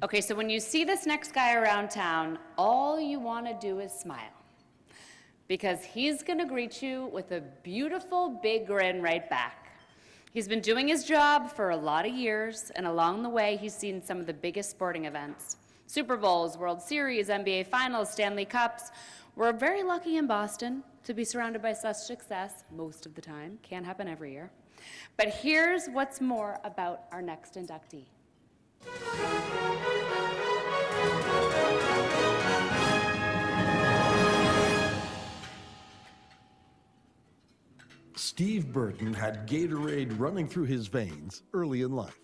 Okay, so when you see this next guy around town, all you want to do is smile. Because he's going to greet you with a beautiful big grin right back. He's been doing his job for a lot of years, and along the way, he's seen some of the biggest sporting events. Super Bowls, World Series, NBA Finals, Stanley Cups. We're very lucky in Boston to be surrounded by such success most of the time. Can't happen every year. But here's what's more about our next inductee. Steve Burton had Gatorade running through his veins early in life.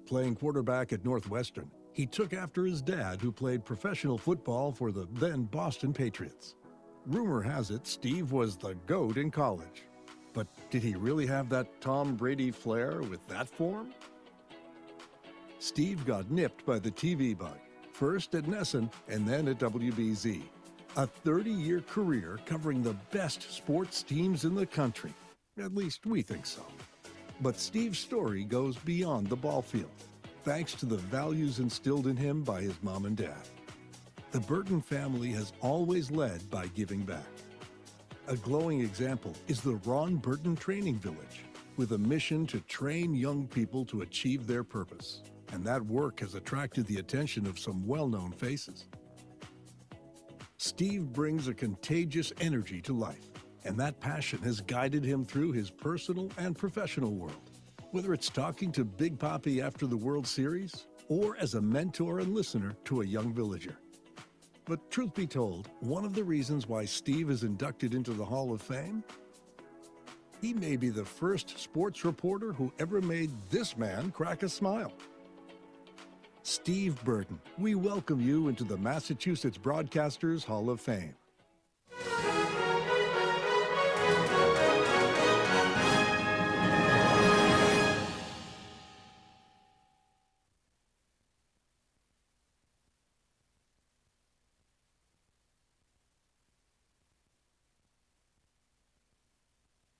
Playing quarterback at Northwestern, he took after his dad, who played professional football for the then Boston Patriots. Rumor has it Steve was the GOAT in college. But did he really have that Tom Brady flair with that form? Steve got nipped by the TV bug, first at Nesson and then at WBZ. A 30-year career covering the best sports teams in the country. At least we think so. But Steve's story goes beyond the ball field, thanks to the values instilled in him by his mom and dad. The Burton family has always led by giving back. A glowing example is the Ron Burton Training Village, with a mission to train young people to achieve their purpose. And that work has attracted the attention of some well-known faces. Steve brings a contagious energy to life, and that passion has guided him through his personal and professional world. Whether it's talking to Big Papi after the World Series, or as a mentor and listener to a young villager. But truth be told, one of the reasons why Steve is inducted into the Hall of Fame? He may be the first sports reporter who ever made this man crack a smile. Steve Burton, we welcome you into the Massachusetts Broadcasters Hall of Fame.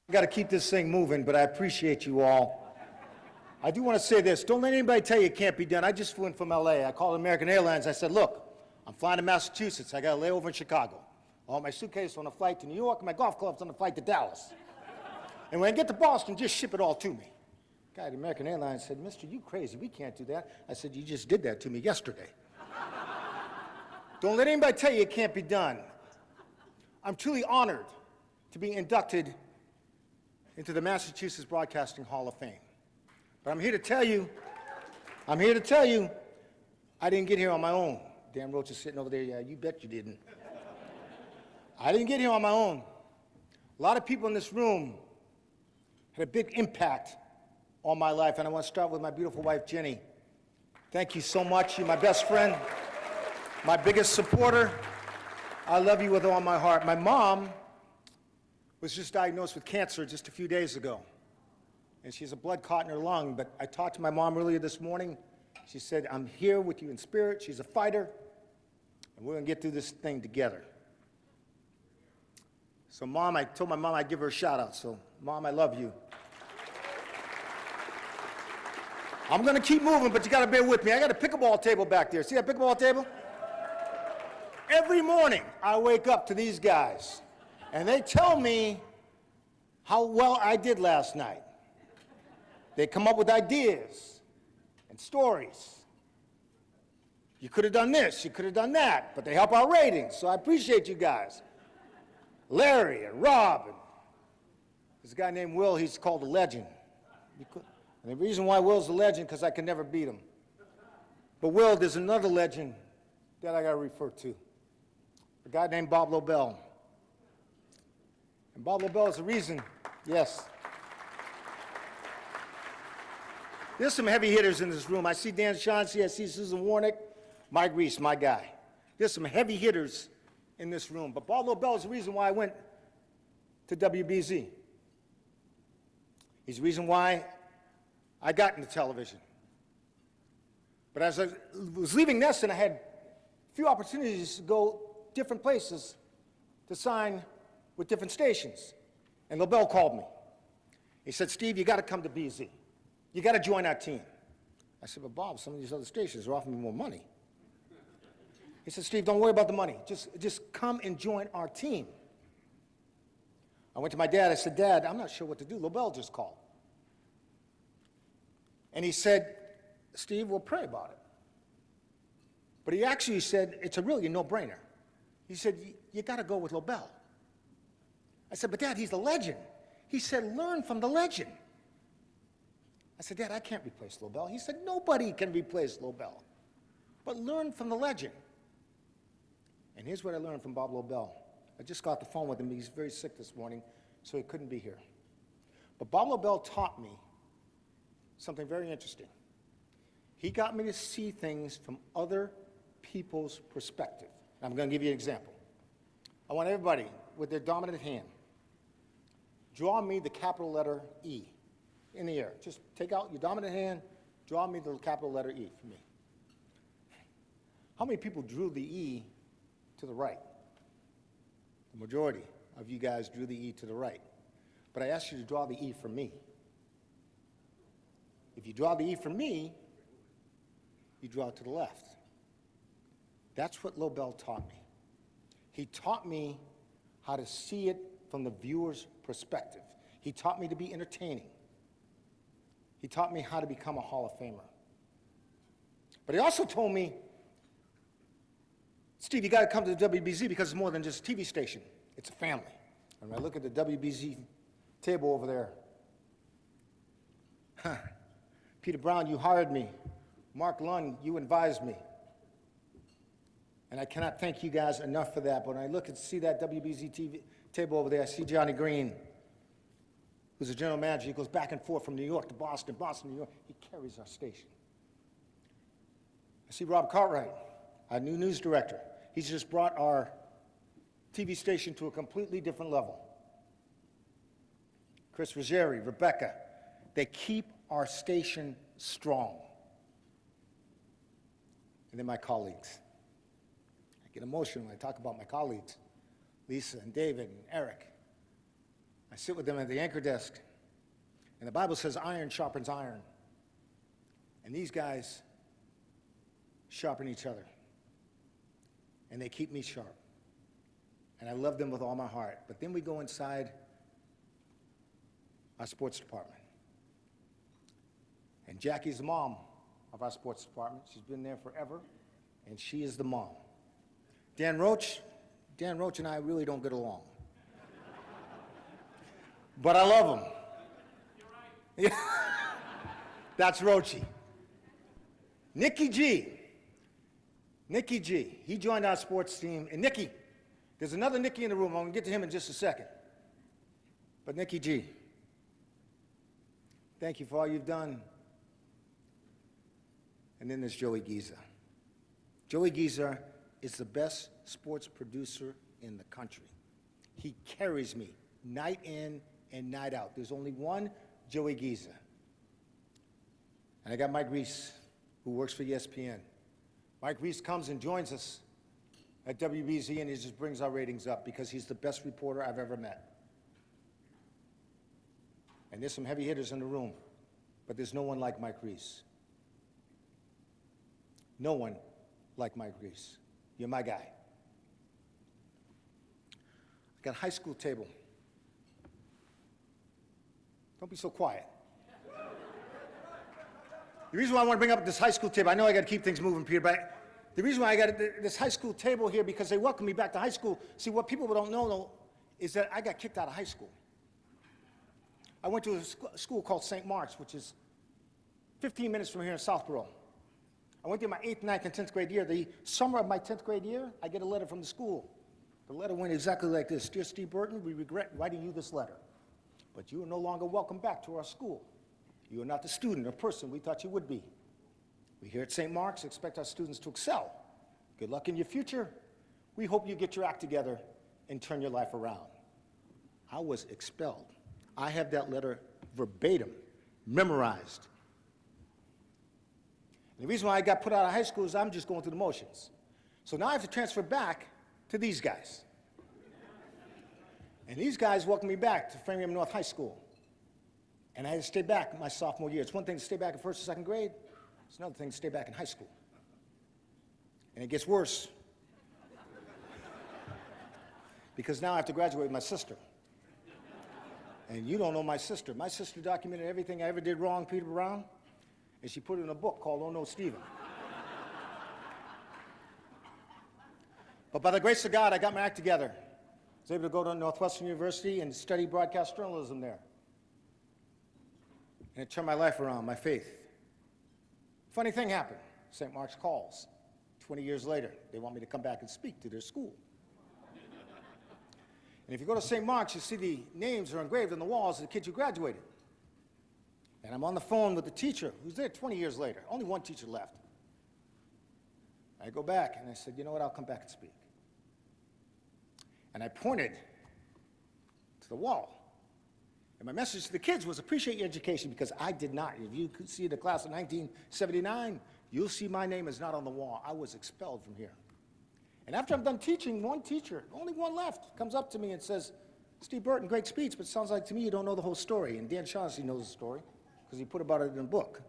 I got to keep this thing moving, but I appreciate you all. I do want to say this. Don't let anybody tell you it can't be done. I just flew in from LA. I called American Airlines. I said, look, I'm flying to Massachusetts. I got a layover in Chicago. I want my suitcase on a flight to New York and my golf clubs on a flight to Dallas. And when I get to Boston, just ship it all to me. The guy at American Airlines said, Mister, you crazy. We can't do that. I said, you just did that to me yesterday. Don't let anybody tell you it can't be done. I'm truly honored to be inducted into the Massachusetts Broadcasting Hall of Fame. But I'm here to tell you, I didn't get here on my own. Dan Roach is sitting over there. Yeah, you bet you didn't. I didn't get here on my own. A lot of people in this room had a big impact on my life, and I want to start with my beautiful wife, Jenny. Thank you so much. You're my best friend, my biggest supporter. I love you with all my heart. My mom was just diagnosed with cancer just a few days ago. And she has a blood clot in her lung, but I talked to my mom earlier this morning. She said, I'm here with you in spirit. She's a fighter, and we're gonna get through this thing together. So Mom, I told my mom I'd give her a shout out. So Mom, I love you. I'm gonna keep moving, but you gotta bear with me. I got a pickleball table back there. See that pickleball table? Every morning, I wake up to these guys, and they tell me how well I did last night. They come up with ideas and stories. You could have done this, you could have done that, but they help our ratings, so I appreciate you guys. Larry and Rob, and there's a guy named Will, he's called a legend. And the reason why Will's a legend, because I can never beat him. But Will, there's another legend that I got to refer to. A guy named Bob Lobel. And Bob Lobel is the reason, yes. There's some heavy hitters in this room. I see Dan Shaughnessy, I see Susan Warnick, Mike Reese, my guy. There's some heavy hitters in this room. But Bob Lobel is the reason why I went to WBZ. He's the reason why I got into television. But as I was leaving Nesson, I had a few opportunities to go different places to sign with different stations. And Lobel called me. He said, Steve, you got to come to BZ. You got to join our team. I said, but Bob, some of these other stations are offering me more money. He said, Steve, don't worry about the money. Just come and join our team. I went to my dad. I said, Dad, I'm not sure what to do. LaBelle just called. And he said, Steve, we'll pray about it. But he actually said, it's a really no-brainer. He said, you got to go with LaBelle. I said, but Dad, he's the legend. He said, learn from the legend. I said, Dad, I can't replace LaBelle. He said, nobody can replace LaBelle. But learn from the legend. And here's what I learned from Bob LaBelle. I just got the phone with him. He's very sick this morning, so he couldn't be here. But Bob LaBelle taught me something very interesting. He got me to see things from other people's perspective. I'm going to give you an example. I want everybody, with their dominant hand, draw me the capital letter E in the air. Just take out your dominant hand, draw me the capital letter E for me. How many people drew the E to the right? The majority of you guys drew the E to the right. But I asked you to draw the E for me. If you draw the E for me, you draw it to the left. That's what LaBelle taught me. He taught me how to see it from the viewer's perspective. He taught me to be entertaining. He taught me how to become a Hall of Famer. But he also told me, Steve, you got to come to the WBZ because it's more than just a TV station. It's a family. And when I look at the WBZ table over there, Peter Brown, you hired me. Mark Lund, you advised me. And I cannot thank you guys enough for that. But when I look and see that WBZ-TV table over there, I see Johnny Green, who's the general manager. He goes back and forth from New York to Boston, Boston to New York. He carries our station. I see Rob Cartwright, our new news director. He's just brought our TV station to a completely different level. Chris Ruggieri, Rebecca, they keep our station strong. And then my colleagues. I get emotional when I talk about my colleagues, Lisa and David and Eric. I sit with them at the anchor desk, and the Bible says iron sharpens iron. And these guys sharpen each other, and they keep me sharp. And I love them with all my heart. But then we go inside our sports department. And Jackie's the mom of our sports department. She's been there forever, and she is the mom. Dan Roach and I really don't get along. But I love him. You're right. That's Roachy. Nicky G, he joined our sports team. And Nicky, there's another Nicky in the room. I'm going to get to him in just a second. But Nicky G, thank you for all you've done. And then there's Joey Giza. Joey Giza is the best sports producer in the country. He carries me night in and night out. There's only one Joey Giza. And I got Mike Reese, who works for ESPN. Mike Reese comes and joins us at WBZ, and he just brings our ratings up because he's the best reporter I've ever met. And there's some heavy hitters in the room, but there's no one like Mike Reese. No one like Mike Reese. You're my guy. I got a high school table. Don't be so quiet. The reason why I want to bring up this high school table, I know I got to keep things moving, Peter, but the reason why I got this high school table here, because they welcomed me back to high school. See, what people don't know, though, is that I got kicked out of high school. I went to a school called St. Mark's, which is 15 minutes from here in Southborough. I went there my 8th, 9th, and 10th grade year. The summer of my 10th grade year, I get a letter from the school. The letter went exactly like this. Dear Steve Burton, we regret writing you this letter, but you are no longer welcome back to our school. You are not the student or person we thought you would be. We here at St. Mark's expect our students to excel. Good luck in your future. We hope you get your act together and turn your life around. I was expelled. I have that letter verbatim, memorized. And the reason why I got put out of high school is I'm just going through the motions. So now I have to transfer back to these guys. And these guys welcomed me back to Framingham North High School. And I had to stay back my sophomore year. It's one thing to stay back in 1st or 2nd grade. It's another thing to stay back in high school. And it gets worse. Because now I have to graduate with my sister. And you don't know my sister. My sister documented everything I ever did wrong, Peter Brown, and she put it in a book called Oh No, Stephen. But by the grace of God, I got my act together. I was able to go to Northwestern University and study broadcast journalism there. And it turned my life around, my faith. Funny thing happened. St. Mark's calls. 20 years later, they want me to come back and speak to their school. And if you go to St. Mark's, you see the names are engraved on the walls of the kids who graduated. And I'm on the phone with the teacher who's there 20 years later. Only one teacher left. I go back and I said, you know what, I'll come back and speak. And I pointed to the wall. And my message to the kids was appreciate your education, because I did not. If you could see the class of 1979, you'll see my name is not on the wall. I was expelled from here. And after I'm done teaching, one teacher, only one left, comes up to me and says, Steve Burton, great speech, but it sounds like to me you don't know the whole story. And Dan Shaughnessy knows the story because he put about it in a book.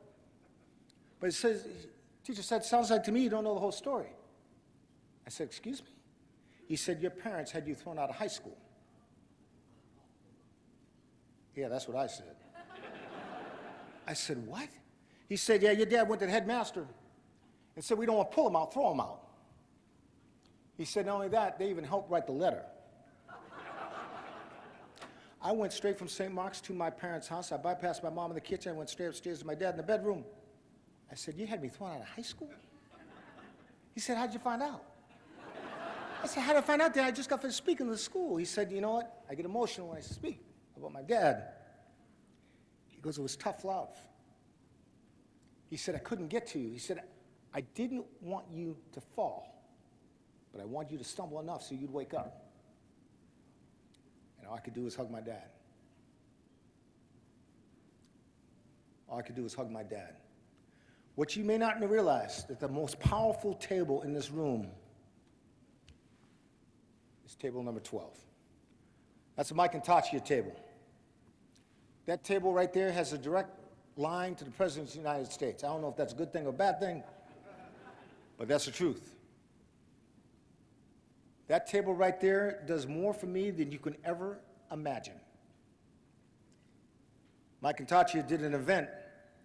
But it says, teacher said, sounds like to me you don't know the whole story. I said, excuse me? He said, your parents had you thrown out of high school. Yeah, that's what I said. I said, what? He said, yeah, your dad went to the headmaster and said, we don't want to pull him out, throw him out. He said, not only that, they even helped write the letter. I went straight from St. Mark's to my parents' house. I bypassed my mom in the kitchen. I went straight upstairs to my dad in the bedroom. I said, you had me thrown out of high school? He said, how'd you find out? I said, how did I find out, Dad? I just got finished speaking to the school. He said, you know what? I get emotional when I speak about my dad. He goes, it was tough love. He said, I couldn't get to you. He said, I didn't want you to fall, but I want you to stumble enough so you'd wake up. And all I could do was hug my dad. All I could do was hug my dad. What you may not realize, that the most powerful table in this room is table number 12. That's a Mike and Tachia table. That table right there has a direct line to the President of the United States. I don't know if that's a good thing or a bad thing, but that's the truth. That table right there does more for me than you can ever imagine. Mike and Tachia did an event.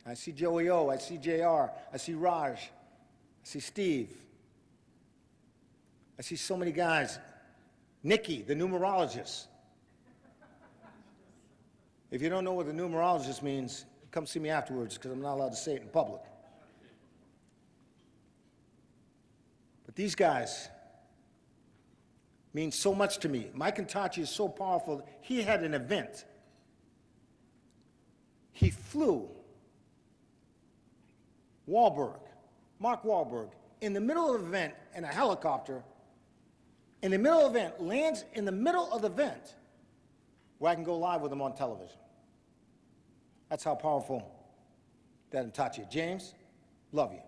I see Joey O, I see JR, I see Raj, I see Steve. I see so many guys. Nikki, the numerologist. If you don't know what the numerologist means, come see me afterwards, because I'm not allowed to say it in public. But these guys mean so much to me. Mike and Tachia is so powerful. He had an event. He flew Mark Wahlberg, in the middle of the event in a helicopter, in the middle of the event, lands in the middle of the event where I can go live with him on television. That's how powerful Dad and Tachia. James, love you.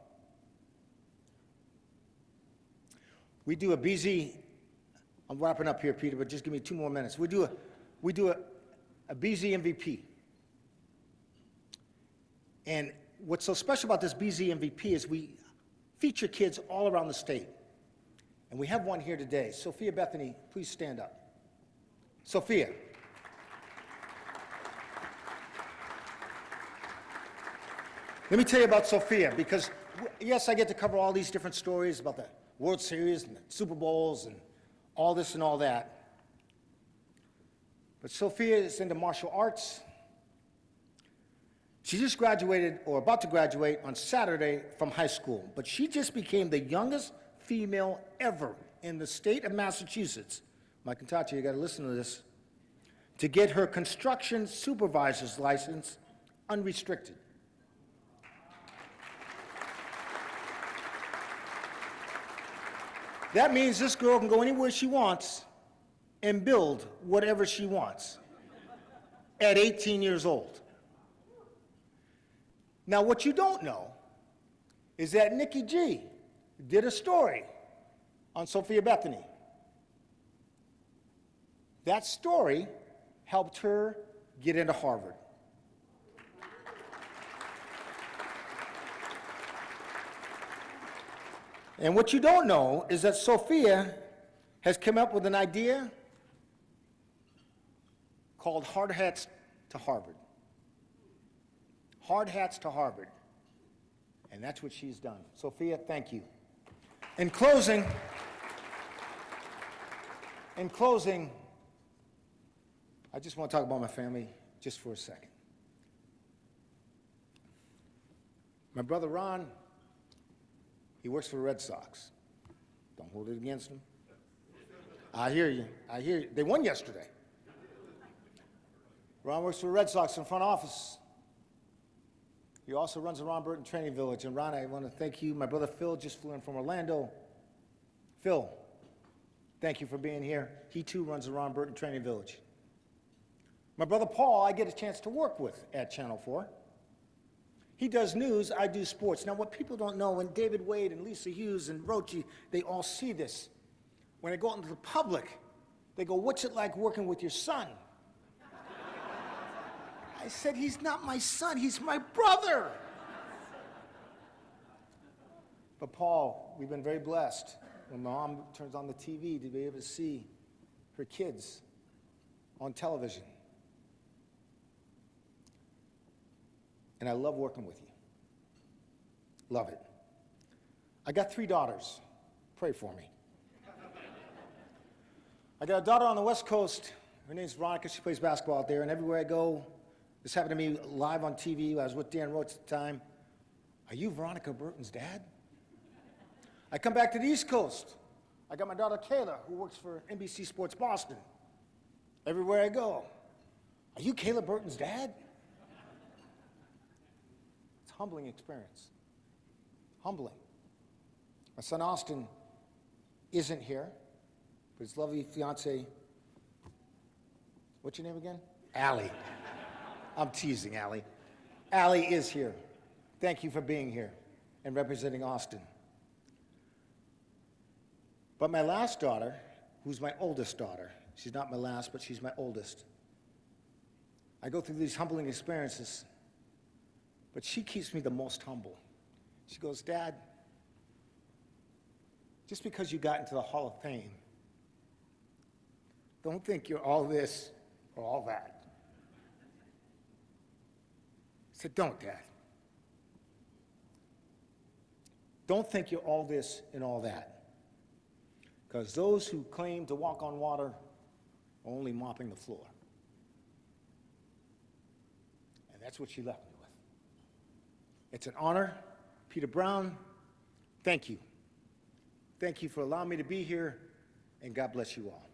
We do a BZ, I'm wrapping up here, Peter, but just give me 2 more minutes. We do a BZ MVP. And what's so special about this BZ MVP is we feature kids all around the state. And we have one here today. Sophia Bethany, please stand up. Sophia. Let me tell you about Sophia, because yes, I get to cover all these different stories about the World Series and the Super Bowls and all this and all that. But Sophia is into martial arts. She just graduated, or about to graduate, on Saturday from high school. But she just became the youngest female ever in the state of Massachusetts. Mike and Tachia, you got to listen to this. To get her construction supervisor's license unrestricted. That means this girl can go anywhere she wants and build whatever she wants at 18 years old. Now, what you don't know is that Nikki G did a story on Sophia Bethany. That story helped her get into Harvard. And what you don't know is that Sophia has come up with an idea called Hard Hats to Harvard. Hard Hats to Harvard. And that's what she's done. Sophia, thank you. In closing, I just want to talk about my family just for a second. My brother Ron, he works for the Red Sox. Don't hold it against him. I hear you. I hear you. They won yesterday. Ron works for the Red Sox in front office. He also runs the Ron Burton Training Village. And Ron, I want to thank you. My brother Phil just flew in from Orlando. Phil, thank you for being here. He too runs the Ron Burton Training Village. My brother Paul, I get a chance to work with at Channel 4. He does news, I do sports. Now, what people don't know, when David Wade and Lisa Hughes and Rochi, they all see this. When they go out into the public, they go, "What's it like working with your son?" I said, "He's not my son, he's my brother." But Paul, we've been very blessed when Mom turns on the TV to be able to see her kids on television. And I love working with you. Love it. I got 3 daughters. Pray for me. I got a daughter on the West Coast. Her name's Veronica. She plays basketball out there. And everywhere I go, this happened to me live on TV. I was with Dan Roach at the time. "Are you Veronica Burton's dad?" I come back to the East Coast. I got my daughter Kayla, who works for NBC Sports Boston. Everywhere I go, "Are you Kayla Burton's dad?" It's a humbling experience. Humbling. My son Austin isn't here, but his lovely fiance, what's your name again? Allie. I'm teasing, Allie. Allie is here. Thank you for being here and representing Austin. But my last daughter, who's my oldest daughter, she's not my last, but she's my oldest. I go through these humbling experiences, but she keeps me the most humble. She goes, "Dad, just because you got into the Hall of Fame, don't think you're all this or all that." I said, "Don't, Dad. Don't think you're all this and all that. Because those who claim to walk on water are only mopping the floor." And that's what she left me with. It's an honor. Peter Brown, thank you. Thank you for allowing me to be here, and God bless you all.